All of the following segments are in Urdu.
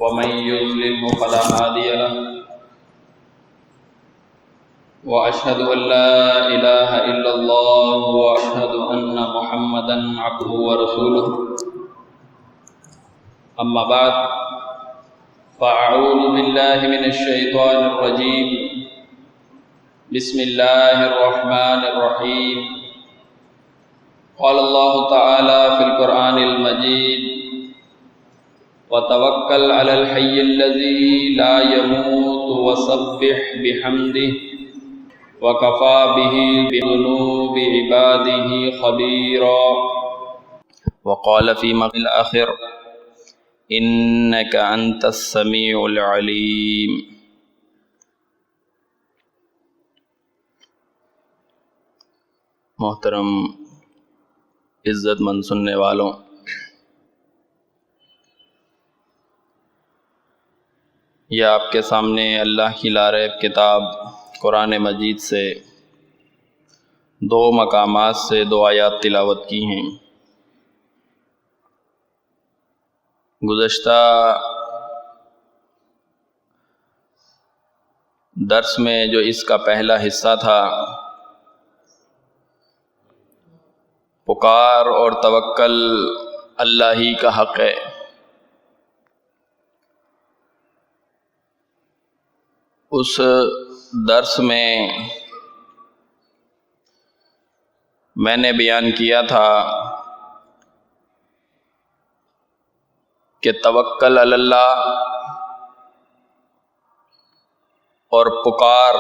ومن يضلل فلا هادي له وأشهد أن لا إله إلا الله وأشهد أن محمدا عبده ورسوله أما بعد فأعوذ بالله من الشيطان الرجيم بسم الله الرحمن الرحيم قال الله تعالى في القرآن المجيد وتوكل على الحي الذي لا يموت وسبح بحمده وكفى به بذنوب عباده خبيرا وقال في موضع الآخر إنك أنت السميع العليم۔ محترم عزت مند سننے والوں، یہ آپ کے سامنے اللہ کی لاریب کتاب قرآن مجید سے دو مقامات سے دو آیات تلاوت کی ہیں۔ گزشتہ درس میں جو اس کا پہلا حصہ تھا، پکار اور توکل اللہ ہی کا حق ہے، اس درس میں میں نے بیان کیا تھا کہ توکل علی اللہ اور پکار،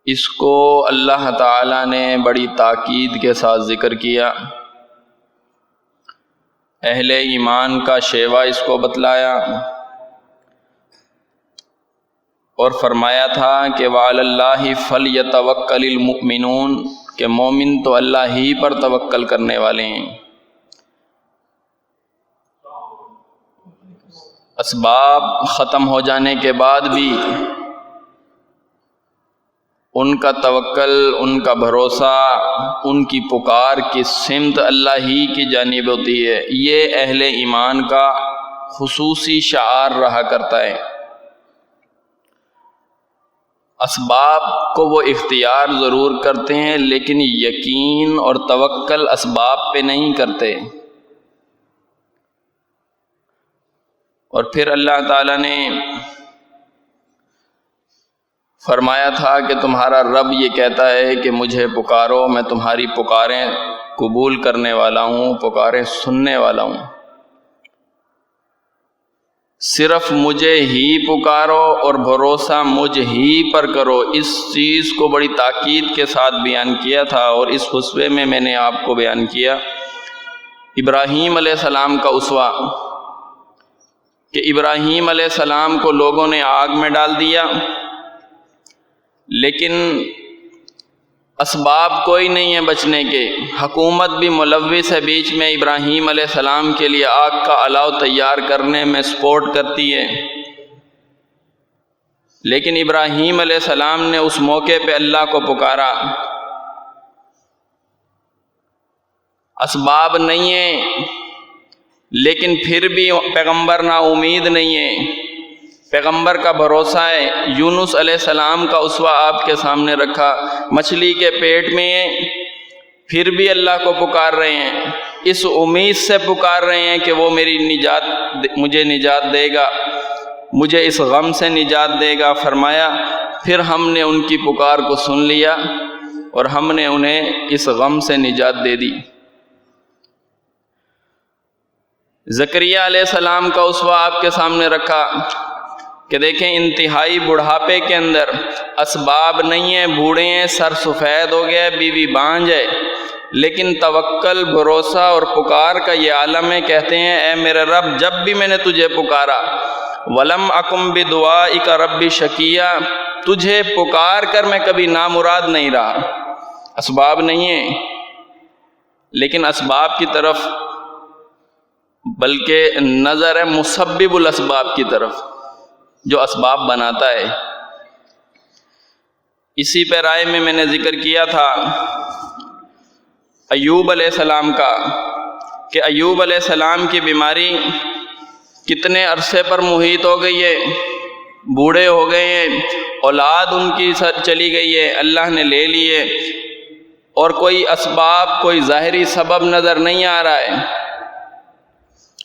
اس کو اللہ تعالی نے بڑی تاکید کے ساتھ ذکر کیا، اہل ایمان کا شیوہ اس کو بتلایا اور فرمایا تھا کہ وعلی اللہ فلیتوکل المؤمنون، کہ مومن تو اللہ ہی پر توکل کرنے والے ہیں۔ اسباب ختم ہو جانے کے بعد بھی ان کا توکل، ان کا بھروسہ، ان کی پکار کی سمت اللہ ہی کی جانب ہوتی ہے۔ یہ اہل ایمان کا خصوصی شعار رہا کرتا ہے۔ اسباب کو وہ اختیار ضرور کرتے ہیں، لیکن یقین اور توکل اسباب پہ نہیں کرتے۔ اور پھر اللہ تعالیٰ نے فرمایا تھا کہ تمہارا رب یہ کہتا ہے کہ مجھے پکارو، میں تمہاری پکاریں قبول کرنے والا ہوں، پکاریں سننے والا ہوں۔ صرف مجھے ہی پکارو اور بھروسہ مجھ ہی پر کرو، اس چیز کو بڑی تاکید کے ساتھ بیان کیا تھا۔ اور اس خطبے میں نے آپ کو بیان کیا ابراہیم علیہ السلام کا اسوہ، کہ ابراہیم علیہ السلام کو لوگوں نے آگ میں ڈال دیا، لیکن اسباب کوئی نہیں ہے بچنے کے۔ حکومت بھی ملوث ہے بیچ میں، ابراہیم علیہ السلام کے لیے آگ کا الاؤ تیار کرنے میں سپورٹ کرتی ہے، لیکن ابراہیم علیہ السلام نے اس موقع پہ اللہ کو پکارا۔ اسباب نہیں ہیں، لیکن پھر بھی پیغمبر نا امید نہیں ہے، پیغمبر کا بھروسہ ہے۔ یونس علیہ السلام کا اسوہ آپ کے سامنے رکھا، مچھلی کے پیٹ میں پھر بھی اللہ کو پکار رہے ہیں، اس امید سے پکار رہے ہیں کہ وہ مجھے نجات دے گا، مجھے اس غم سے نجات دے گا۔ فرمایا پھر ہم نے ان کی پکار کو سن لیا اور ہم نے انہیں اس غم سے نجات دے دی۔ زکریا علیہ السلام کا اسوہ آپ کے سامنے رکھا کہ دیکھیں انتہائی بڑھاپے کے اندر، اسباب نہیں ہیں، بوڑھے ہیں، سر سفید ہو گیا، بیوی بانجھ ہے، لیکن توکل، بھروسہ اور پکار کا یہ عالم ہے۔ کہتے ہیں اے میرے رب، جب بھی میں نے تجھے پکارا، وَلَمْ أَكُمْ بِدُعَائِكَ رَبِّ شَقِيًّا، تجھے پکار کر میں کبھی نامراد نہیں رہا۔ اسباب نہیں ہیں، لیکن اسباب کی طرف بلکہ نظر ہے مسبب الاسباب کی طرف، جو اسباب بناتا ہے۔ اسی پیرائے میں نے ذکر کیا تھا ایوب علیہ السلام کا کہ ایوب علیہ السلام کی بیماری کتنے عرصے پر محیط ہو گئی ہے، بوڑھے ہو گئے ہیں، اولاد ان کی چلی گئی ہے، اللہ نے لے لیے، اور کوئی اسباب، کوئی ظاہری سبب نظر نہیں آ رہا ہے،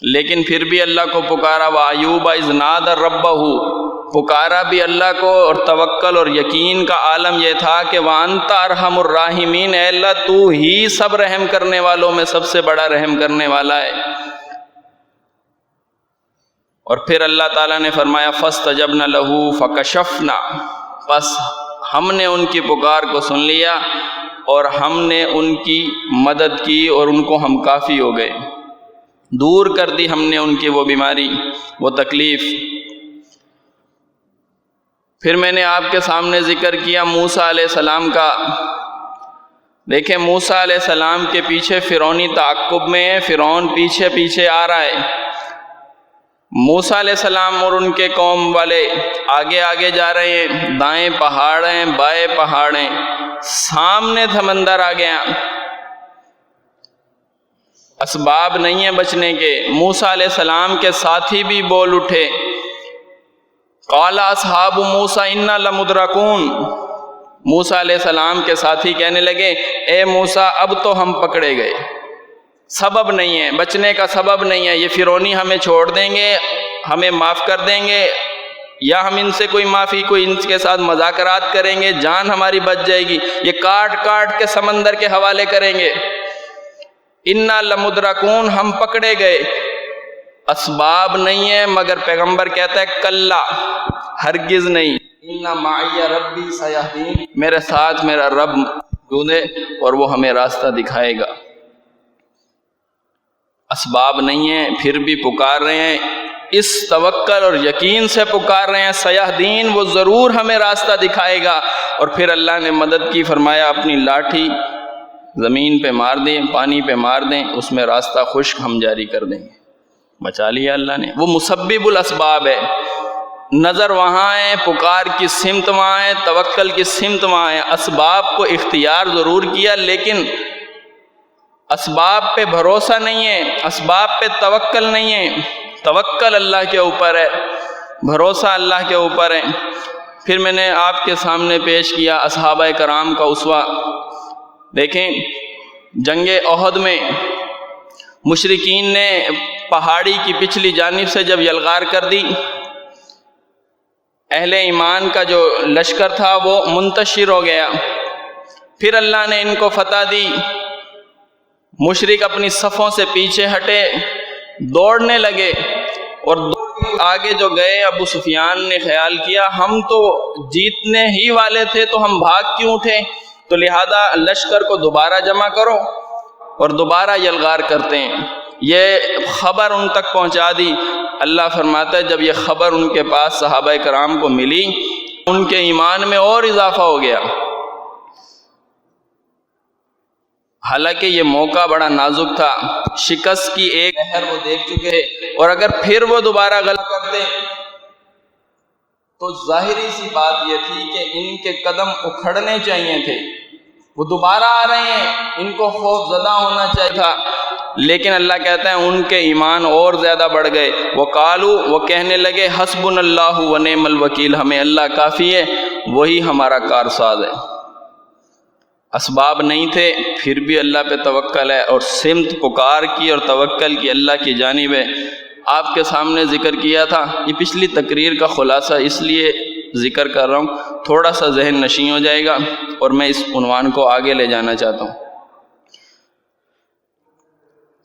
لیکن پھر بھی اللہ کو پکارا۔ وَأَيُّوبَ إِذْ نَادَى رَبَّهُ، پکارا بھی اللہ کو، اور توکل اور یقین کا عالم یہ تھا کہ وَأَنْتَ أَرْحَمُ الرَّاحِمِينَ، اے اللہ تو ہی سب رحم کرنے والوں میں سب سے بڑا رحم کرنے والا ہے۔ اور پھر اللہ تعالیٰ نے فرمایا فَاسْتَجَبْنَا لَهُ فَكَشَفْنَا، پس ہم نے ان کی پکار کو سن لیا اور ہم نے ان کی مدد کی اور ان کو ہم کافی ہو گئے، دور کر دی ہم نے ان کی وہ بیماری، وہ تکلیف۔ پھر میں نے آپ کے سامنے ذکر کیا موسیٰ علیہ السلام کا۔ دیکھیں موسیٰ علیہ السلام کے پیچھے فرعونی تعقب میں ہے، فرعون پیچھے پیچھے آ رہا ہے، موسیٰ علیہ السلام اور ان کے قوم والے آگے آگے جا رہے ہیں، دائیں پہاڑ ہیں، بائیں پہاڑ ہیں، سامنے سمندر آ گیا، اسباب نہیں ہیں بچنے کے۔ موسیٰ علیہ السلام کے ساتھی بھی بول اٹھے، قال اصحاب موسیٰ انا لمدرکون، موسیٰ علیہ السلام کے ساتھی کہنے لگے اے موسیٰ اب تو ہم پکڑے گئے، سبب نہیں ہے، بچنے کا سبب نہیں ہے، یہ فرعونی ہمیں چھوڑ دیں گے، ہمیں معاف کر دیں گے، یا ہم ان سے کوئی معافی، کوئی ان کے ساتھ مذاکرات کریں گے، جان ہماری بچ جائے گی، یہ کاٹ کاٹ کے سمندر کے حوالے کریں گے۔ انا لمدرکون، ہم پکڑے گئے، اسباب نہیں ہے، مگر پیغمبر کہتا ہے کلا، ہرگز نہیں، انا معی ربی سیہدین، میرے ساتھ میرا رب موجود ہے اور وہ ہمیں راستہ دکھائے گا۔ اسباب نہیں ہیں پھر بھی پکار رہے ہیں، اس توکل اور یقین سے پکار رہے ہیں، سیہدین، وہ ضرور ہمیں راستہ دکھائے گا۔ اور پھر اللہ نے مدد کی، فرمایا اپنی لاٹھی زمین پہ مار دیں، پانی پہ مار دیں، اس میں راستہ خشک ہم جاری کر دیں گے، بچا لیا اللہ نے۔ وہ مسبب الاسباب ہے، نظر وہاں ہے، پکار کی سمت وہاں ہے، توکل کی سمت وہاں ہے، اسباب کو اختیار ضرور کیا لیکن اسباب پہ بھروسہ نہیں ہے، اسباب پہ توکل نہیں ہے، توکل اللہ کے اوپر ہے، بھروسہ اللہ کے اوپر ہے۔ پھر میں نے آپ کے سامنے پیش کیا اصحابہ کرام کا اسوہ۔ دیکھیں جنگ احد میں مشرکین نے پہاڑی کی پچھلی جانب سے جب یلغار کر دی، اہل ایمان کا جو لشکر تھا وہ منتشر ہو گیا، پھر اللہ نے ان کو فتح دی، مشرک اپنی صفوں سے پیچھے ہٹے، دوڑنے لگے، اور آگے جو گئے ابو سفیان نے خیال کیا ہم تو جیتنے ہی والے تھے تو ہم بھاگ کیوں اٹھے، تو لہذا لشکر کو دوبارہ جمع کرو اور دوبارہ یلغار کرتے ہیں۔ یہ خبر ان تک پہنچا دی۔ اللہ فرماتا ہے جب یہ خبر ان کے پاس صحابہ کرام کو ملی، ان کے ایمان میں اور اضافہ ہو گیا۔ حالانکہ یہ موقع بڑا نازک تھا، شکست کی ایک لہر وہ دیکھ چکے ہیں، اور اگر پھر وہ دوبارہ غلط کرتے تو ظاہری سی بات یہ تھی کہ ان کے قدم اکھڑنے چاہیے تھے، وہ دوبارہ آ رہے ہیں، ان کو خوف زدہ ہونا چاہیے تھا، لیکن اللہ کہتا ہے ان کے ایمان اور زیادہ بڑھ گئے۔ وقالوا، وہ کہنے لگے حسبنا اللہ ونعم الوکیل، ہمیں اللہ کافی ہے، وہی ہمارا کارساز ہے۔ اسباب نہیں تھے پھر بھی اللہ پہ توکل ہے، اور سمت پکار کی اور توکل کی اللہ کی جانب ہے۔ آپ کے سامنے ذکر کیا تھا، یہ پچھلی تقریر کا خلاصہ اس لیے ذکر کر رہا ہوں، تھوڑا سا ذہن نشیں ہو جائے گا اور میں اس عنوان کو آگے لے جانا چاہتا ہوں۔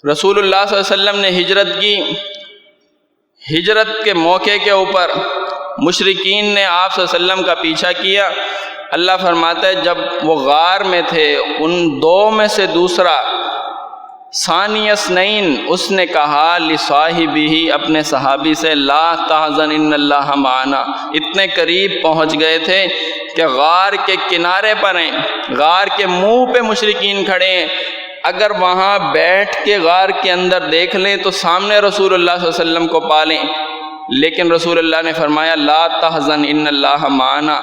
رسول اللہ صلی اللہ علیہ وسلم نے ہجرت کی، ہجرت کے موقع کے اوپر مشرکین نے آپ صلی اللہ علیہ وسلم کا پیچھا کیا۔ اللہ فرماتا ہے جب وہ غار میں تھے، ان دو میں سے دوسرا ثانی اثنین، اس نے کہا لصاحبہ، اپنے صحابی سے، لا تحزن ان اللہ معنا، اتنے قریب پہنچ گئے تھے کہ غار کے کنارے پر ہیں، غار کے منہ پہ مشرکین کھڑے ہیں، اگر وہاں بیٹھ کے غار کے اندر دیکھ لیں تو سامنے رسول اللہ صلی اللہ علیہ وسلم کو پا لیں، لیکن رسول اللہ نے فرمایا لا تحزن ان اللہ معنا،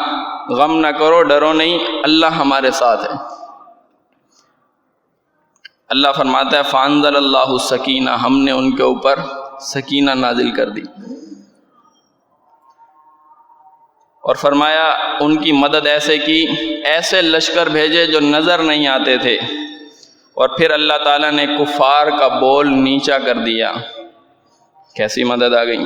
غم نہ کرو، ڈرو نہیں، اللہ ہمارے ساتھ ہے۔ اللہ فرماتا ہے فانزل اللہ السکینہ، ہم نے ان کے اوپر سکینہ نازل کر دی، اور فرمایا ان کی مدد ایسے کی، ایسے لشکر بھیجے جو نظر نہیں آتے تھے، اور پھر اللہ تعالیٰ نے کفار کا بول نیچا کر دیا۔ کیسی مدد آ گئی۔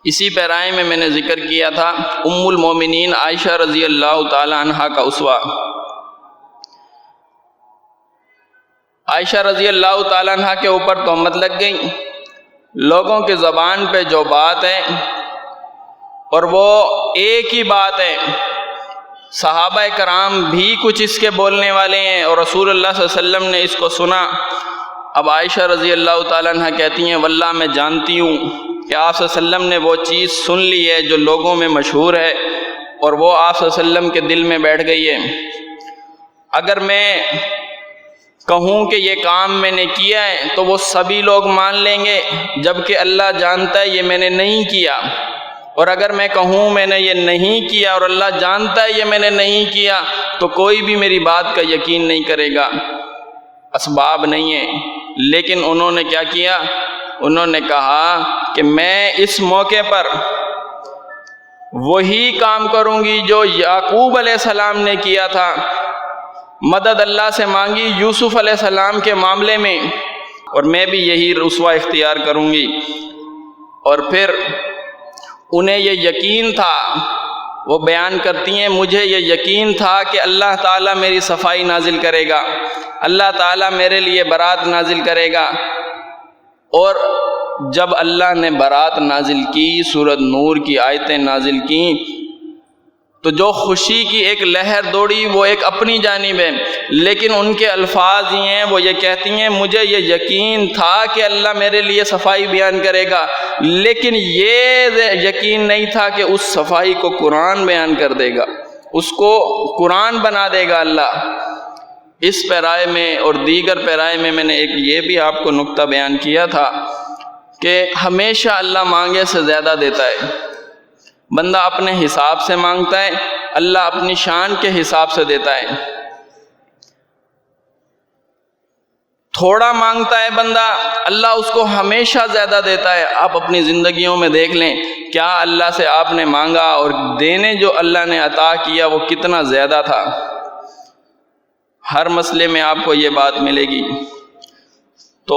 اسی پیرائے میں نے ذکر کیا تھا ام المومنین عائشہ رضی اللہ تعالی عنہا کا اسوہ۔ عائشہ رضی اللہ تعالی عنہا کے اوپر تہمت لگ گئی، لوگوں کی زبان پہ جو بات ہے اور وہ ایک ہی بات ہے، صحابہ کرام بھی کچھ اس کے بولنے والے ہیں اور رسول اللہ صلی اللہ علیہ وسلم نے اس کو سنا۔ اب عائشہ رضی اللہ تعالیٰ عنہ کہتی ہیں واللہ میں جانتی ہوں کہ آپ صلی اللہ علیہ وسلم نے وہ چیز سن لی ہے جو لوگوں میں مشہور ہے، اور وہ آپ صلی اللہ علیہ وسلم کے دل میں بیٹھ گئی ہے۔ اگر میں کہوں کہ یہ کام میں نے کیا ہے تو وہ سبھی لوگ مان لیں گے، جبکہ اللہ جانتا ہے یہ میں نے نہیں کیا، اور اگر میں کہوں میں نے یہ نہیں کیا اور اللہ جانتا ہے یہ میں نے نہیں کیا تو کوئی بھی میری بات کا یقین نہیں کرے گا۔ اسباب نہیں ہیں، لیکن انہوں نے کیا کیا؟ انہوں نے کہا کہ میں اس موقع پر وہی کام کروں گی جو یعقوب علیہ السلام نے کیا تھا، مدد اللہ سے مانگی یوسف علیہ السلام کے معاملے میں، اور میں بھی یہی رسوا اختیار کروں گی۔ اور پھر انہیں یہ یقین تھا، وہ بیان کرتی ہیں مجھے یہ یقین تھا کہ اللہ تعالیٰ میری صفائی نازل کرے گا، اللہ تعالیٰ میرے لیے برات نازل کرے گا۔ اور جب اللہ نے برات نازل کی، سورۃ نور کی آیتیں نازل کی، تو جو خوشی کی ایک لہر دوڑی وہ ایک اپنی جانب ہے، لیکن ان کے الفاظ یہ ہیں، وہ یہ کہتی ہیں مجھے یہ یقین تھا کہ اللہ میرے لیے صفائی بیان کرے گا، لیکن یہ یقین نہیں تھا کہ اس صفائی کو قرآن بیان کر دے گا، اس کو قرآن بنا دے گا اللہ۔ اس پیرائے میں اور دیگر پیرائے میں نے ایک یہ بھی آپ کو نقطہ بیان کیا تھا کہ ہمیشہ اللہ مانگے سے زیادہ دیتا ہے۔ بندہ اپنے حساب سے مانگتا ہے، اللہ اپنی شان کے حساب سے دیتا ہے۔ تھوڑا مانگتا ہے بندہ، اللہ اس کو ہمیشہ زیادہ دیتا ہے۔ آپ اپنی زندگیوں میں دیکھ لیں، کیا اللہ سے آپ نے مانگا اور دینے جو اللہ نے عطا کیا وہ کتنا زیادہ تھا۔ ہر مسئلے میں آپ کو یہ بات ملے گی۔ تو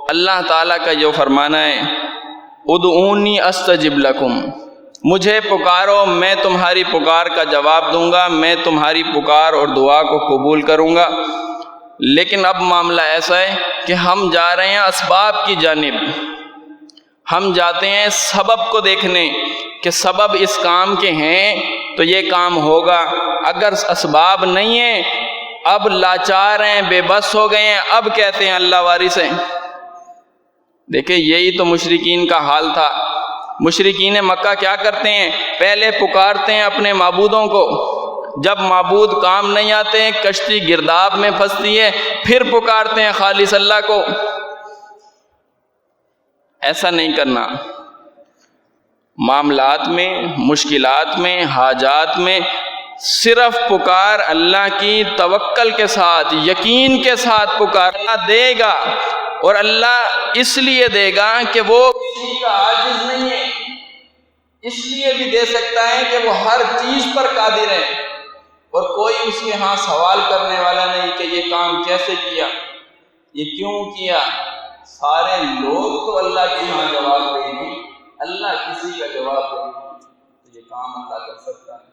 اللہ تعالیٰ کا جو فرمانا ہے ادعونی استجب لکم، مجھے پکارو میں تمہاری پکار کا جواب دوں گا، میں تمہاری پکار اور دعا کو قبول کروں گا۔ لیکن اب معاملہ ایسا ہے کہ ہم جا رہے ہیں اسباب کی جانب، ہم جاتے ہیں سبب کو دیکھنے کہ سبب اس کام کے ہیں تو یہ کام ہوگا، اگر اسباب نہیں ہیں اب لاچار ہیں، بے بس ہو گئے ہیں، اب کہتے ہیں اللہ وارث ہیں۔ دیکھیں یہی تو مشرکین کا حال تھا۔ مشرکین مکہ کیا کرتے ہیں؟ پہلے پکارتے ہیں اپنے معبودوں کو، جب معبود کام نہیں آتے ہیں، کشتی گرداب میں پھنستی ہے، پھر پکارتے ہیں خالص اللہ کو۔ ایسا نہیں کرنا۔ معاملات میں، مشکلات میں، حاجات میں صرف پکار اللہ کی توکل کے ساتھ، یقین کے ساتھ پکارنا دے گا، اور اللہ اس لیے دے گا کہ وہ کسی کا عاجز نہیں ہے، اس لیے بھی دے سکتا ہے کہ وہ ہر چیز پر قادر ہے، اور کوئی اس کے ہاں سوال کرنے والا نہیں کہ یہ کام کیسے کیا، یہ کیوں کیا۔ سارے لوگ تو اللہ کے ہاں جواب دیں گے، اللہ کسی کا جواب دے گا، تو یہ کام اللہ کر سکتا ہے۔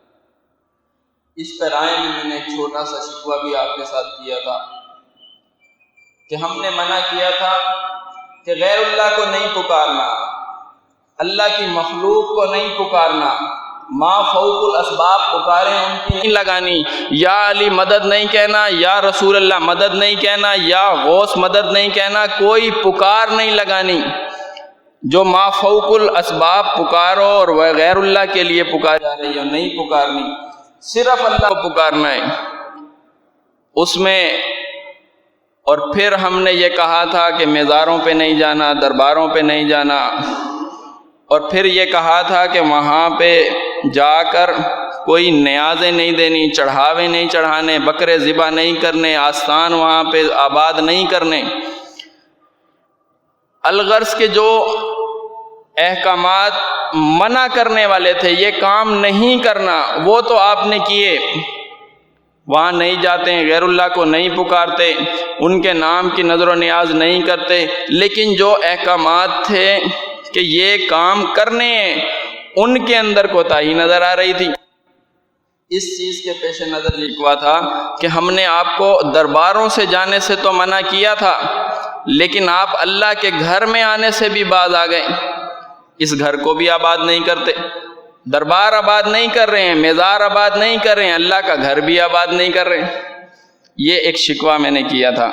اس پیرائے میں نے ایک چھوٹا سا شکوہ بھی آپ کے ساتھ کیا تھا کہ ہم نے منع کیا تھا کہ غیر اللہ کو نہیں پکارنا، اللہ کی مخلوق کو نہیں پکارنا، ما فوق الاسباب پکاریں ان کی نہیں لگانی، یا علی مدد نہیں کہنا، یا رسول اللہ مدد نہیں کہنا، یا غوث مدد نہیں کہنا، کوئی پکار نہیں لگانی۔ جو ما فوق الاسباب پکارو اور غیر اللہ کے لیے پکار جا رہی ہے نہیں پکارنی، صرف اللہ کو پکارنا ہے اس میں۔ اور پھر ہم نے یہ کہا تھا کہ مزاروں پہ نہیں جانا، درباروں پہ نہیں جانا، اور پھر یہ کہا تھا کہ وہاں پہ جا کر کوئی نیازیں نہیں دینی، چڑھاوے نہیں چڑھانے، بکرے ذبح نہیں کرنے، آستان وہاں پہ آباد نہیں کرنے۔ الغرض کے جو احکامات منع کرنے والے تھے، یہ کام نہیں کرنا، وہ تو آپ نے کیے۔ وہاں نہیں جاتے ہیں، غیر اللہ کو نہیں پکارتے، ان کے نام کی نظر و نیاز نہیں کرتے، لیکن جو احکامات تھے کہ یہ کام کرنے ہیں، ان کے اندر کوتاہی نظر آ رہی تھی۔ اس چیز کے پیش نظر یہ ہوا تھا کہ ہم نے آپ کو درباروں سے جانے سے تو منع کیا تھا، لیکن آپ اللہ کے گھر میں آنے سے بھی باز آ گئے۔ اس گھر کو بھی آباد نہیں کرتے، دربار آباد نہیں کر رہے ہیں، میزار آباد نہیں کر رہے ہیں، اللہ کا گھر بھی آباد نہیں کر رہے ہیں۔ یہ ایک شکوہ میں نے کیا تھا۔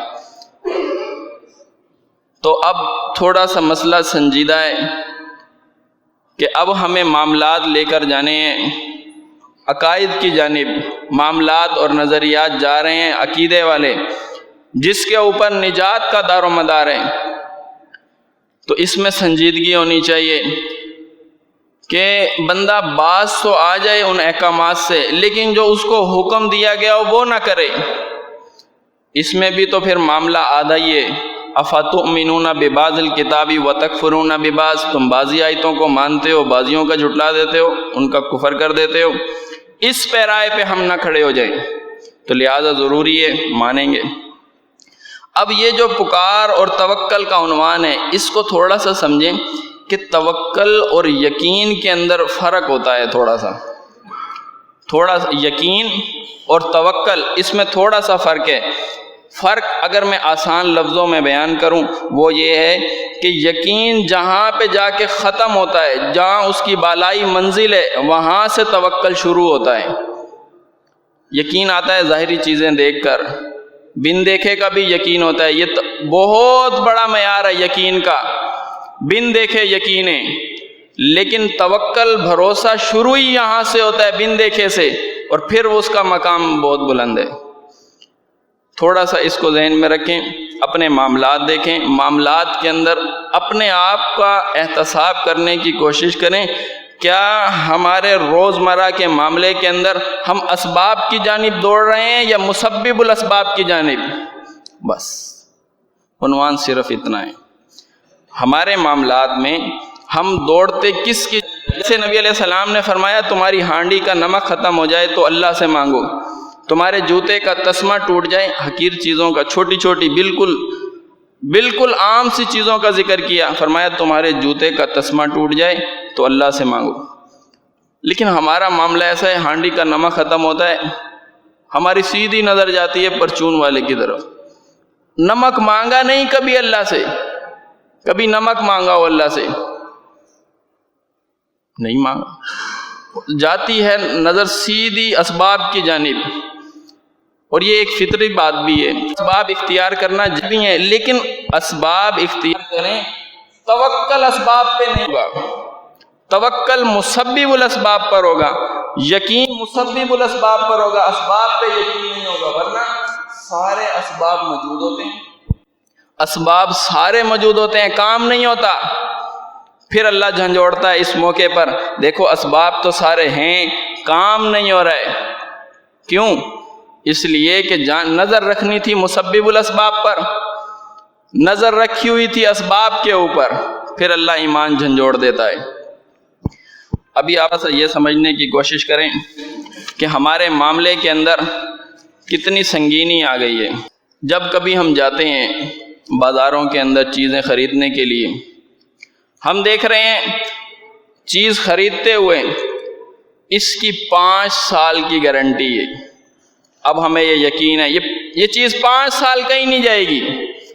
تو اب تھوڑا سا مسئلہ سنجیدہ ہے کہ اب ہمیں معاملات لے کر جانے ہیں عقائد کی جانب، معاملات اور نظریات جا رہے ہیں عقیدے والے، جس کے اوپر نجات کا دار و مدار ہے۔ تو اس میں سنجیدگی ہونی چاہیے کہ بندہ باز تو آ جائے ان احکامات سے، لیکن جو اس کو حکم دیا گیا وہ نہ کرے۔ اس میں بھی تو پھر معاملہ آدھا ہی ہے، افتؤمنون ببعض الکتاب وتکفرون ببعض، تم بعضی آیتوں کو مانتے ہو، بعضیوں کا جھٹلا دیتے ہو، ان کا کفر کر دیتے ہو۔ اس پیرائے پہ ہم نہ کھڑے ہو جائیں، تو لہذا ضروری ہے مانیں گے۔ اب یہ جو پکار اور توکل کا عنوان ہے، اس کو تھوڑا سا سمجھیں کہ توکل اور یقین کے اندر فرق ہوتا ہے۔ تھوڑا سا یقین اور توکل، اس میں تھوڑا سا فرق ہے۔ فرق اگر میں آسان لفظوں میں بیان کروں وہ یہ ہے کہ یقین جہاں پہ جا کے ختم ہوتا ہے، جہاں اس کی بالائی منزل ہے، وہاں سے توکل شروع ہوتا ہے۔ یقین آتا ہے ظاہری چیزیں دیکھ کر، بن دیکھے کا بھی یقین ہوتا ہے۔ یہ بہت بڑا معیار ہے یقین کا، بن دیکھے یقین ہے، لیکن توکل بھروسہ شروع ہی یہاں سے ہوتا ہے، بن دیکھے سے، اور پھر اس کا مقام بہت بلند ہے۔ تھوڑا سا اس کو ذہن میں رکھیں، اپنے معاملات دیکھیں، معاملات کے اندر اپنے آپ کا احتساب کرنے کی کوشش کریں۔ کیا ہمارے روزمرہ کے معاملے کے اندر ہم اسباب کی جانب دوڑ رہے ہیں یا مسبب الاسباب کی جانب؟ بس عنوان صرف اتنا ہے۔ ہمارے معاملات میں ہم دوڑتے کس کی؟ جیسے نبی علیہ السلام نے فرمایا تمہاری ہانڈی کا نمک ختم ہو جائے تو اللہ سے مانگو، تمہارے جوتے کا تسمہ ٹوٹ جائے، حقیر چیزوں کا، چھوٹی چھوٹی بالکل عام سی چیزوں کا ذکر کیا، فرمایا تمہارے جوتے کا تسمہ ٹوٹ جائے تو اللہ سے مانگو۔ لیکن ہمارا معاملہ ایسا ہے، ہانڈی کا نمک ختم ہوتا ہے، ہماری سیدھی نظر جاتی ہے پرچون والے کی طرف۔ نمک مانگا نہیں کبھی اللہ سے، کبھی نمک مانگا ہو اللہ سے؟ نہیں مانگا۔ جاتی ہے نظر سیدھی اسباب کی جانب، اور یہ ایک فطری بات بھی ہے۔ اسباب اختیار کرنا بھی ہے، لیکن اسباب اختیار کریں، توکل اسباب پہ نہیں ہوگا، توکل مسبب الاسباب پر ہوگا، یقین مسبب الاسباب پر ہوگا، اسباب پہ یقین نہیں ہوگا۔ ورنہ سارے اسباب موجود ہوتے ہیں، اسباب سارے موجود ہوتے ہیں، کام نہیں ہوتا، پھر اللہ جھنجھوڑتا ہے اس موقع پر، دیکھو اسباب تو سارے ہیں، کام نہیں ہو رہا ہے۔ کیوں؟ اس لیے کہ نظر رکھنی تھی مسبب الاسباب پر، نظر رکھی ہوئی تھی اسباب کے اوپر، پھر اللہ ایمان جھنجھوڑ دیتا ہے۔ ابھی آپ سے یہ سمجھنے کی کوشش کریں کہ ہمارے معاملے کے اندر کتنی سنگینی آ گئی ہے۔ جب کبھی ہم جاتے ہیں بازاروں کے اندر چیزیں خریدنے کے لیے، ہم دیکھ رہے ہیں چیز خریدتے ہوئے اس کی 5 سال کی گارنٹی ہے۔ اب ہمیں یہ یقین ہے یہ چیز 5 سال کہیں نہیں جائے گی،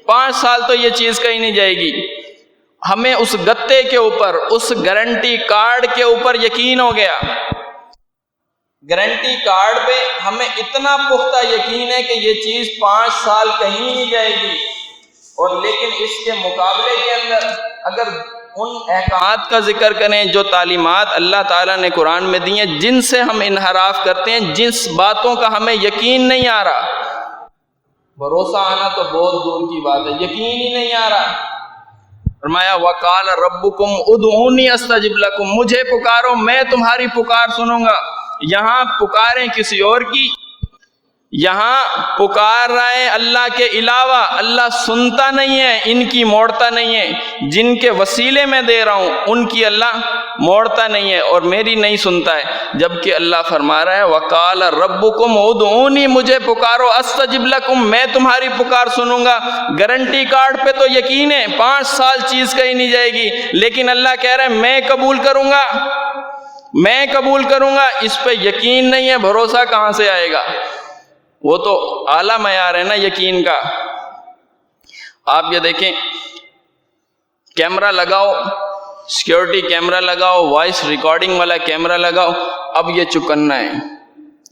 5 سال تو یہ چیز کہیں نہیں جائے گی۔ ہمیں اس گتے کے اوپر، اس گارنٹی کارڈ کے اوپر یقین ہو گیا، گارنٹی کارڈ پہ ہمیں اتنا پختہ یقین ہے کہ یہ چیز 5 سال کہیں نہیں جائے گی۔ اور لیکن اس کے مقابلے کے اندر اگر ان احکامات کا ذکر کریں جو تعلیمات اللہ تعالیٰ نے قرآن میں دی ہیں، جن سے ہم انحراف کرتے ہیں، جس باتوں کا ہمیں یقین نہیں آ رہا، بھروسہ آنا تو بہت دور کی بات ہے، یقین ہی نہیں آ رہا۔ فرمایا وَقَالَ رَبُّكُمْ اُدْعُونِي أَسْتَجِبْ لَكُمْ، مجھے پکارو میں تمہاری پکار سنوں گا۔ یہاں پکاریں کسی اور کی، یہاں پکار رہا ہے اللہ کے علاوہ، اللہ سنتا نہیں ہے، ان کی موڑتا نہیں ہے، جن کے وسیلے میں دے رہا ہوں ان کی اللہ موڑتا نہیں ہے اور میری نہیں سنتا ہے، جبکہ اللہ فرما رہا ہے وقال ربکم ادعونی، مجھے پکارو استجب لکم، میں تمہاری پکار سنوں گا۔ گارنٹی کارڈ پہ تو یقین ہے 5 سال چیز کہیں نہیں جائے گی، لیکن اللہ کہہ رہا ہے میں قبول کروں گا، میں قبول کروں گا، اس پہ یقین نہیں ہے، بھروسہ کہاں سے آئے گا؟ وہ تو اعلیٰ معیار ہے نا یقین کا۔ آپ یہ دیکھیں، کیمرہ لگاؤ، سیکیورٹی کیمرہ لگاؤ، وائس ریکارڈنگ والا کیمرہ لگاؤ، اب یہ چکنا ہے،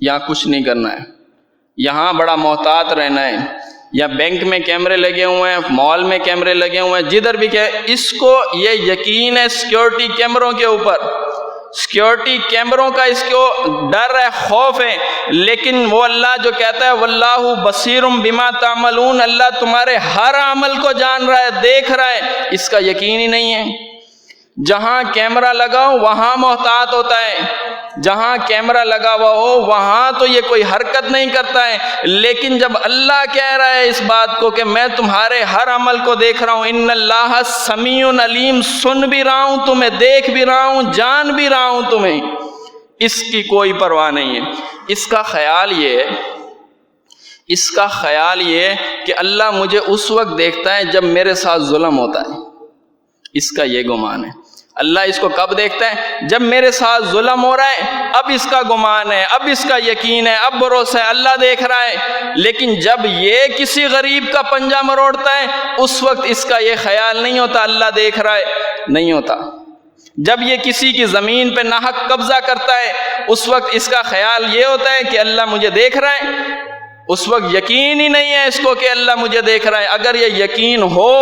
یہاں کچھ نہیں کرنا ہے، یہاں بڑا محتاط رہنا ہے۔ یا بینک میں کیمرے لگے ہوئے ہیں، مال میں کیمرے لگے ہوئے ہیں، جدھر بھی کہ اس کو یہ یقین ہے سیکیورٹی کیمروں کے اوپر، سیکیورٹی کیمروں کا اس کو ڈر ہے، خوف ہے، لیکن وہ اللہ جو کہتا ہے واللہ بصیر بما تعملون، اللہ تمہارے ہر عمل کو جان رہا ہے، دیکھ رہا ہے، اس کا یقین ہی نہیں ہے۔ جہاں کیمرہ لگاؤ وہاں محتاط ہوتا ہے، جہاں کیمرہ لگا ہوا ہو وہاں تو یہ کوئی حرکت نہیں کرتا ہے، لیکن جب اللہ کہہ رہا ہے اس بات کو کہ میں تمہارے ہر عمل کو دیکھ رہا ہوں، ان اللہ سمیع علیم، سن بھی رہا ہوں تمہیں، دیکھ بھی رہا ہوں، جان بھی رہا ہوں تمہیں، اس کی کوئی پرواہ نہیں ہے۔ اس کا خیال یہ ہے کہ اللہ مجھے اس وقت دیکھتا ہے جب میرے ساتھ ظلم ہوتا ہے، اس کا یہ گمان ہے۔ اللہ اس کو کب دیکھتا ہے؟ جب میرے ساتھ ظلم ہو رہا ہے، اب اس کا گمان ہے، اب اس کا یقین ہے، اب بھروسہ ہے، اللہ دیکھ رہا ہے۔ لیکن جب یہ کسی غریب کا پنجہ مروڑتا ہے، اس وقت اس کا یہ خیال نہیں ہوتا اللہ دیکھ رہا ہے، نہیں ہوتا۔ جب یہ کسی کی زمین پہ ناحق قبضہ کرتا ہے، اس وقت اس کا خیال یہ ہوتا ہے کہ اللہ مجھے دیکھ رہا ہے، اس وقت یقین ہی نہیں ہے اس کو کہ اللہ مجھے دیکھ رہا ہے۔ اگر یہ یقین ہو،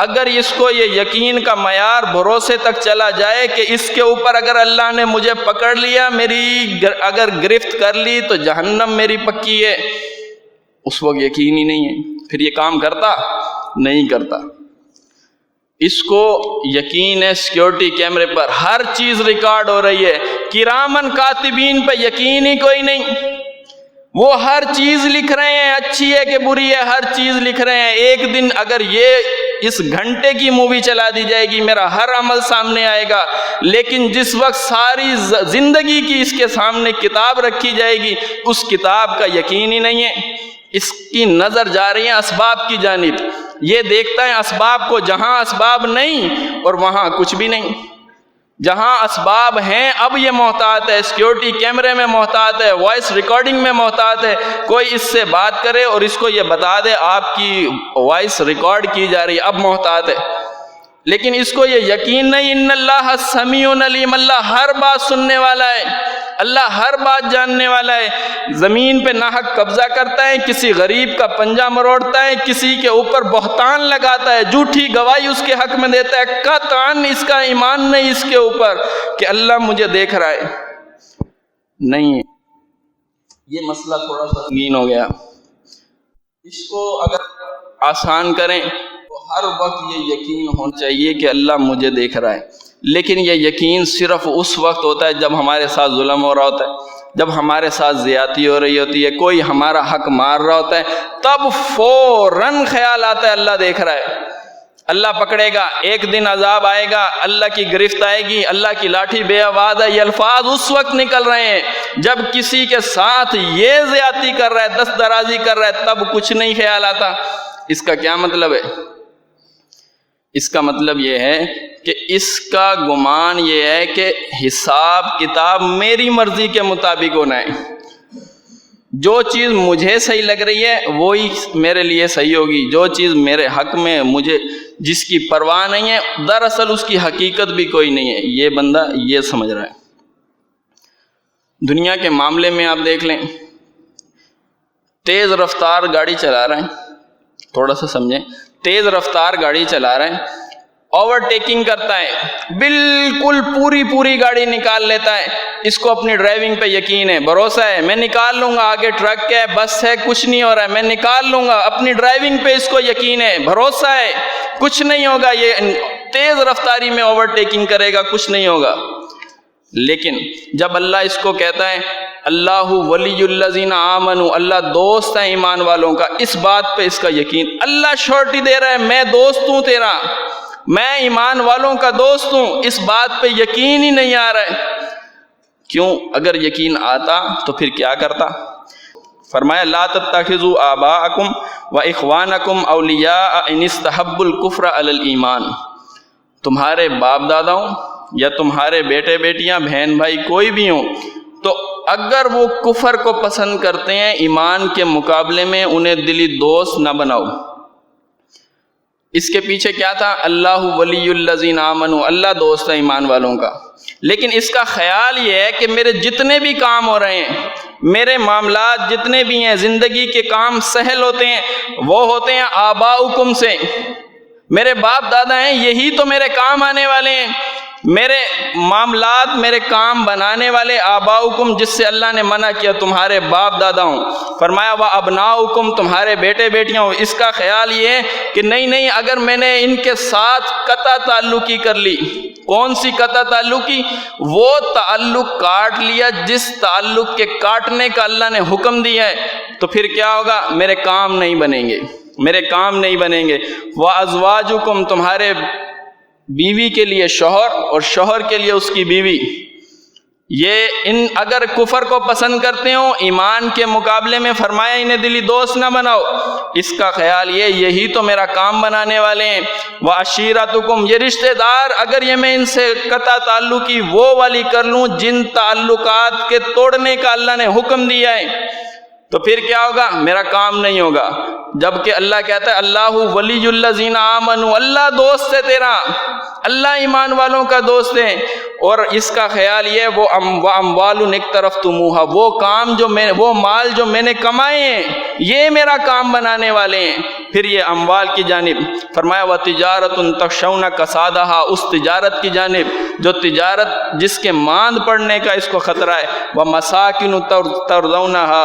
اگر اس کو یہ یقین کا معیار بھروسے تک چلا جائے کہ اس کے اوپر اگر اللہ نے مجھے پکڑ لیا، میری اگر گرفت کر لی تو جہنم میری پکی ہے، اس وقت یقین ہی نہیں ہے، پھر یہ کام کرتا نہیں کرتا۔ اس کو یقین ہے سیکیورٹی کیمرے پر ہر چیز ریکارڈ ہو رہی ہے، کرامن کاتبین پہ یقین ہی کوئی نہیں، وہ ہر چیز لکھ رہے ہیں، اچھی ہے کہ بری ہے، ہر چیز لکھ رہے ہیں۔ ایک دن اگر یہ اس گھنٹے کی مووی چلا دی جائے گی، میرا ہر عمل سامنے آئے گا، لیکن جس وقت ساری زندگی کی اس کے سامنے کتاب رکھی جائے گی، اس کتاب کا یقین ہی نہیں ہے۔ اس کی نظر جا رہی ہے اسباب کی جانب، یہ دیکھتا ہے اسباب کو، جہاں اسباب نہیں اور وہاں کچھ بھی نہیں، جہاں اسباب ہیں اب یہ محتاط ہے، سیکیورٹی کیمرے میں محتاط ہے، وائس ریکارڈنگ میں محتاط ہے، کوئی اس سے بات کرے اور اس کو یہ بتا دے آپ کی وائس ریکارڈ کی جا رہی ہے، اب محتاط ہے۔ لیکن اس کو یہ یقین نہیں، ان اللہ سمیع علیم، اللہ ہر بات سننے والا ہے، اللہ ہر بات جاننے والا ہے۔ زمین پہ ناحق قبضہ کرتا ہے، کسی غریب کا پنجہ مروڑتا ہے، کسی کے اوپر بہتان لگاتا ہے، جھوٹی گواہی اس کے حق میں دیتا ہے، قطعاً اس کا ایمان نہیں اس کے اوپر کہ اللہ مجھے دیکھ رہا ہے، نہیں ہے۔ یہ مسئلہ تھوڑا سا سنگین ہو گیا، اس کو اگر آسان کریں تو ہر وقت یہ یقین ہونا چاہیے کہ اللہ مجھے دیکھ رہا ہے، لیکن یہ یقین صرف اس وقت ہوتا ہے جب ہمارے ساتھ ظلم ہو رہا ہوتا ہے، جب ہمارے ساتھ زیادتی ہو رہی ہوتی ہے، کوئی ہمارا حق مار رہا ہوتا ہے، تب فوراً خیال آتا ہے اللہ دیکھ رہا ہے، اللہ پکڑے گا، ایک دن عذاب آئے گا، اللہ کی گرفت آئے گی، اللہ کی لاٹھی بے آواز ہے۔ یہ الفاظ اس وقت نکل رہے ہیں جب کسی کے ساتھ یہ زیادتی کر رہا ہے، دست درازی کر رہا ہے، تب کچھ نہیں خیال آتا۔ اس کا کیا مطلب ہے؟ اس کا مطلب یہ ہے کہ اس کا گمان یہ ہے کہ حساب کتاب میری مرضی کے مطابق ہونا ہے، جو چیز مجھے صحیح لگ رہی ہے وہی میرے لیے صحیح ہوگی، جو چیز میرے حق میں مجھے جس کی پرواہ نہیں ہے، دراصل اس کی حقیقت بھی کوئی نہیں ہے، یہ بندہ یہ سمجھ رہا ہے۔ دنیا کے معاملے میں آپ دیکھ لیں، تیز رفتار گاڑی چلا رہے ہیں، تھوڑا سا سمجھیں، تیز رفتار گاڑی چلا رہے ہیں، اوورٹیکنگ کرتا ہے، بالکل پوری گاڑی نکال لیتا ہے، اس کو اپنی ڈرائیونگ پہ یقین ہے، بھروسہ ہے، میں نکال لوں گا، آگے ٹرک ہے، بس ہے، کچھ نہیں ہو رہا ہے، میں نکال لوں گا، اپنی ڈرائیونگ پہ اس کو یقین ہے، بھروسہ ہے، کچھ نہیں ہوگا، یہ تیز رفتاری میں اوورٹیکنگ کرے گا، کچھ نہیں ہوگا۔ لیکن جب اللہ اس کو کہتا ہے اللہ ولی الذین آمنوا، اللہ دوست ہے ایمان والوں کا، اس بات پہ اس کا یقین، اللہ شورٹی دے رہا ہے میں دوست ہوں تیرا، میں ایمان والوں کا دوست ہوں، اس بات پہ یقین ہی نہیں آ رہا ہے۔ کیوں؟ اگر یقین آتا تو پھر کیا کرتا؟ فرمایا لا تتخذوا آباءکم واخوانکم اولیاء ان استحبوا الکفر علی الایمان، تمہارے باپ داداؤں یا تمہارے بیٹے بیٹیاں بہن بھائی کوئی بھی ہوں تو اگر وہ کفر کو پسند کرتے ہیں ایمان کے مقابلے میں انہیں دلی دوست نہ بناؤ۔ اس کے پیچھے کیا تھا؟ اللہ ولی الذین آمنوا، اللہ دوست ہے ایمان والوں کا۔ لیکن اس کا خیال یہ ہے کہ میرے جتنے بھی کام ہو رہے ہیں، میرے معاملات جتنے بھی ہیں، زندگی کے کام سہل ہوتے ہیں، وہ ہوتے ہیں آباؤکم سے، میرے باپ دادا ہیں، یہی تو میرے کام آنے والے ہیں، میرے معاملات میرے کام بنانے والے آباؤکم، جس سے اللہ نے منع کیا تمہارے باپ دادا ہوں۔ فرمایا وابناؤکم، تمہارے بیٹے بیٹیاں ہوں۔ اس کا خیال یہ ہے کہ نہیں اگر میں نے ان کے ساتھ قطع تعلقی کر لی، کون سی قطع تعلقی؟ وہ تعلق کاٹ لیا جس تعلق کے کاٹنے کا اللہ نے حکم دیا ہے، تو پھر کیا ہوگا؟ میرے کام نہیں بنیں گے، میرے کام نہیں بنیں گے۔ وازواجکم، تمہارے بیوی کے لیے شوہر اور شوہر کے لیے اس کی بیوی، یہ ان اگر کفر کو پسند کرتے ہوں ایمان کے مقابلے میں، فرمایا انہیں دلی دوست نہ بناؤ۔ اس کا خیال یہی تو میرا کام بنانے والے ہیں۔ وعشیرتکم، یہ رشتہ دار اگر یہ میں ان سے قطع تعلقی وہ والی کر لوں جن تعلقات کے توڑنے کا اللہ نے حکم دیا ہے، تو پھر کیا ہوگا؟ میرا کام نہیں ہوگا۔ جبکہ اللہ کہتا ہے اللہ ولی الذین آمنوا، اللہ دوست ہے تیرا، اللہ ایمان والوں کا دوست ہے۔ اور اس کا خیال یہ وہ اموال اقترفتموها، وہ کام جو میں، وہ مال جو میں نے کمائے ہیں یہ میرا کام بنانے والے ہیں۔ پھر یہ اموال کی جانب فرمایا وتجارۃ تخشون کسادھا، اس تجارت کی جانب جو تجارت جس کے ماند پڑنے کا اس کو خطرہ ہے، ومساکن ترضونھا،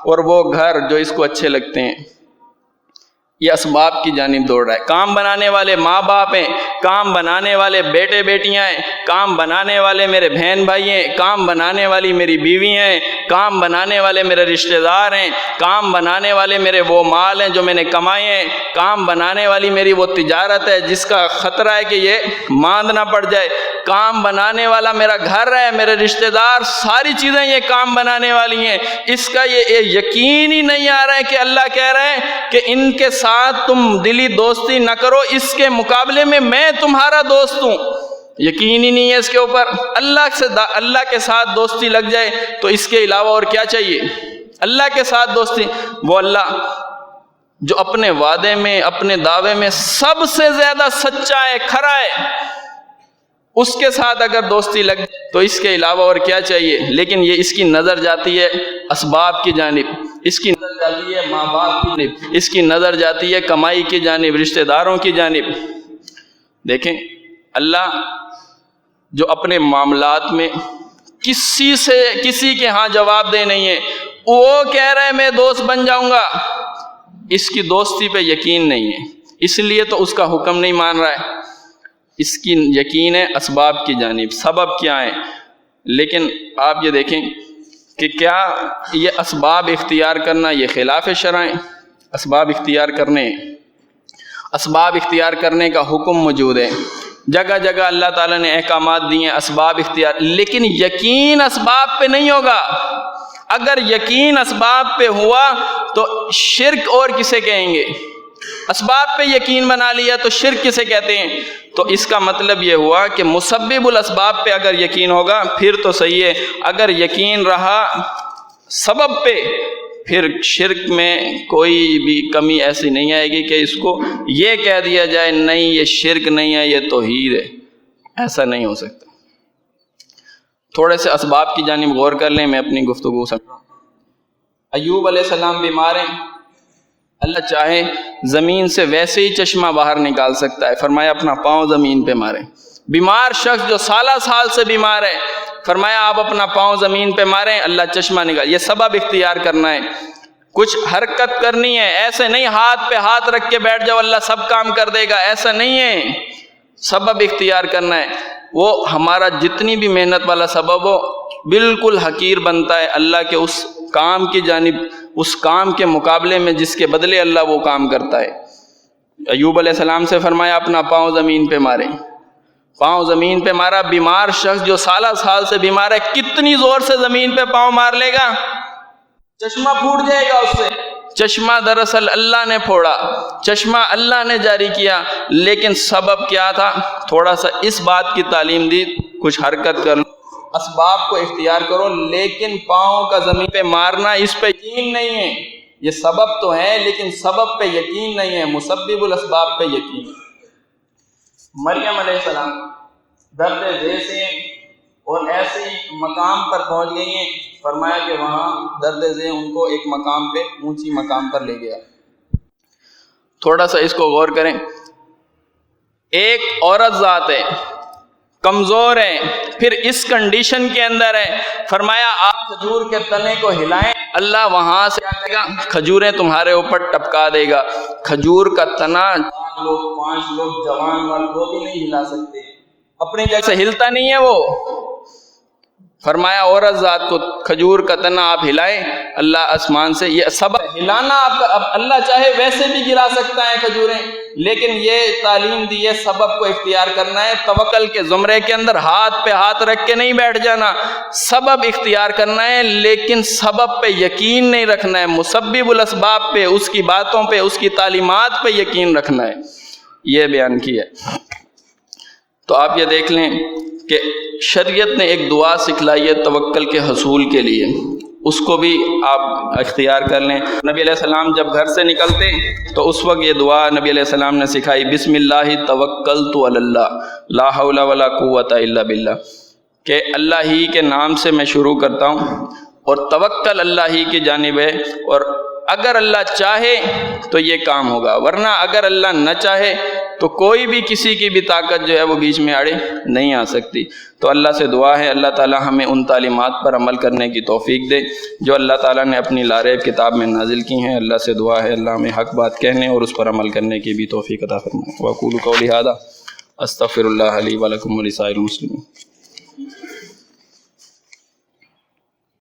اور وہ گھر جو اس کو اچھے لگتے ہیں۔ یہ اسباب کی جانب دوڑ رہا ہے۔ کام بنانے والے ماں باپ ہیں، کام بنانے والے بیٹے بیٹیاں ہیں، کام بنانے والے میرے بہن بھائی ہیں، کام بنانے والی میری بیوی ہیں، کام بنانے والے میرے رشتہ دار ہیں، کام بنانے والے میرے وہ مال ہیں جو میں نے کمائے ہیں، کام بنانے والی میری وہ تجارت ہے جس کا خطرہ ہے کہ یہ ماند نہ پڑ جائے، کام بنانے والا میرا گھر ہے، میرے رشتہ دار، ساری چیزیں یہ کام بنانے والی ہیں۔ اس کا یہ یقین ہی نہیں آ رہا ہے کہ اللہ کہہ رہے ہیں کہ ان کے ساتھ تم دلی دوستی نہ کرو، اس کے مقابلے میں میں تمہارا دوست ہوں۔ یقین ہی نہیں ہے اس کے اوپر۔ اللہ کے ساتھ دوستی لگ جائے تو اس کے علاوہ اور کیا چاہیے؟ اللہ کے ساتھ دوستی، وہ اللہ جو اپنے وعدے میں، اپنے دعوے میں سب سے زیادہ سچا ہے، کھرا ہے، اس کے ساتھ اگر دوستی لگ جائے تو اس کے علاوہ اور کیا چاہیے؟ لیکن یہ اس کی نظر جاتی ہے اسباب کی جانب، اس کی نظر جاتی ہے ماں باپ کی جانب، اس کی نظر جاتی ہے کمائی کی جانب، رشتہ داروں کی جانب۔ دیکھیں اللہ جو اپنے معاملات میں کسی کے ہاں جواب دہ نہیں ہے، وہ کہہ رہا ہے میں دوست بن جاؤں گا، اس کی دوستی پہ یقین نہیں ہے، اس لیے تو اس کا حکم نہیں مان رہا ہے۔ اس کی یقین ہے اسباب کی جانب، سبب کیا ہیں، لیکن آپ یہ دیکھیں کہ کیا یہ اسباب اختیار کرنا یہ خلاف شرع ہے؟ اسباب اختیار کرنے کا حکم موجود ہے، جگہ جگہ اللہ تعالیٰ نے احکامات دیے ہیں اسباب اختیار، لیکن یقین اسباب پہ نہیں ہوگا۔ اگر یقین اسباب پہ ہوا تو شرک اور کسے کہیں گے؟ اسباب پہ یقین بنا لیا تو شرک کسے کہتے ہیں؟ تو اس کا مطلب یہ ہوا کہ مسبب الاسباب پہ اگر یقین ہوگا پھر تو صحیح ہے، اگر یقین رہا سبب پہ پھر شرک میں کوئی بھی کمی ایسی نہیں آئے گی کہ اس کو یہ کہہ دیا جائے نہیں یہ شرک نہیں ہے یہ توحید ہے، ایسا نہیں ہو سکتا۔ تھوڑے سے اسباب کی جانب غور کر لیں، میں اپنی گفتگو سمجھا۔ ایوب علیہ السلام بیمار ہیں، اللہ چاہے زمین سے ویسے ہی چشمہ باہر نکال سکتا ہے، فرمایا اپنا پاؤں زمین پہ ماریں۔ بیمار شخص جو سالہ سال سے بیمار ہے، فرمایا آپ اپنا پاؤں زمین پہ ماریں، اللہ چشمہ نکال۔ یہ سبب اختیار کرنا ہے، کچھ حرکت کرنی ہے، ایسے نہیں ہاتھ پہ ہاتھ رکھ کے بیٹھ جاؤ اللہ سب کام کر دے گا، ایسا نہیں ہے، سبب اختیار کرنا ہے۔ وہ ہمارا جتنی بھی محنت والا سبب ہو بالکل حقیر بنتا ہے اللہ کے اس کام کی جانب، اس کام کے مقابلے میں جس کے بدلے اللہ وہ کام کرتا ہے۔ ایوب علیہ السلام سے فرمایا اپنا پاؤں زمین پہ مارے، پاؤں زمین پہ مارا۔ بیمار شخص جو سالہ سال سے بیمار ہے کتنی زور سے زمین پہ پاؤں مار لے گا، چشمہ پھوٹ جائے گا اس سے۔ چشمہ دراصل اللہ نے پھوڑا، چشمہ اللہ نے جاری کیا، لیکن سبب کیا تھا؟ تھوڑا سا اس بات کی تعلیم دی، کچھ حرکت کر لو، اسباب کو اختیار کرو، لیکن پاؤں کا زمین پہ مارنا اس پہ یقین نہیں ہے۔ یہ سبب تو ہے لیکن سبب پہ یقین نہیں ہے، مسبب الاسباب پہ یقین ہے۔ مریم علیہ السلام درد ذیل سے اور ایسے مقام پر پہنچ گئی ہیں، فرمایا کہ وہاں درد ذیل ان کو ایک مقام پہ، اونچی مقام پر لے گیا۔ تھوڑا سا اس کو غور کریں، ایک عورت ذات ہے، کمزور ہے، پھر اس کنڈیشن کے اندر ہے، فرمایا آپ کھجور کے تنے کو ہلائیں، اللہ وہاں سے کیا کرے گا؟ کھجوریں تمہارے اوپر ٹپکا دے گا۔ کھجور کا تنا 4 لوگ 5 لوگ جوان مرد وہ بھی نہیں ہلا سکتے، اپنی جگہ سے ہلتا نہیں ہے وہ۔ فرمایا عورت ذات کو کھجور کا تنا آپ ہلائیں، اللہ آسمان سے، یہ سبب ہلانا آپ کا، اب اللہ چاہے ویسے بھی گرا سکتا ہے کھجوریں، لیکن یہ تعلیم دی ہے سبب کو اختیار کرنا ہے۔ توکل کے زمرے کے اندر ہاتھ پہ ہاتھ رکھ کے نہیں بیٹھ جانا، سبب اختیار کرنا ہے، لیکن سبب پہ یقین نہیں رکھنا ہے، مسبب الاسباب پہ، اس کی باتوں پہ، اس کی تعلیمات پہ یقین رکھنا ہے۔ یہ بیان کیا ہے۔ تو آپ یہ دیکھ لیں کہ شریعت نے ایک دعا سکھلائی ہے توکل کے حصول کے لیے، اس کو بھی آپ اختیار کر لیں۔ نبی علیہ السلام جب گھر سے نکلتے تو اس وقت یہ دعا نبی علیہ السلام نے سکھائی، بسم اللہ توکلت علی اللہ لا حول ولا قوت الا باللہ، کہ اللہ ہی کے نام سے میں شروع کرتا ہوں اور توکل اللہ ہی کی جانب ہے، اور اگر اللہ چاہے تو یہ کام ہوگا، ورنہ اگر اللہ نہ چاہے تو کوئی بھی کسی کی بھی طاقت جو ہے وہ بیچ میں آڑے نہیں آ سکتی۔ تو اللہ سے دعا ہے اللہ تعالی ہمیں ان تعلیمات پر عمل کرنے کی توفیق دے جو اللہ تعالیٰ نے اپنی لارب کتاب میں نازل کی ہیں۔ اللہ سے دعا ہے اللہ ہمیں حق بات کہنے اور اس پر عمل کرنے کی بھی توفیق عطا فرمائے۔ وَأَقُولُ قَوْلِي هَذَا أَسْتَغْفِرُ اللَّهَ لِي وَلَكُمْ وَلِسَائِرِ الْمُسْلِمِينَ۔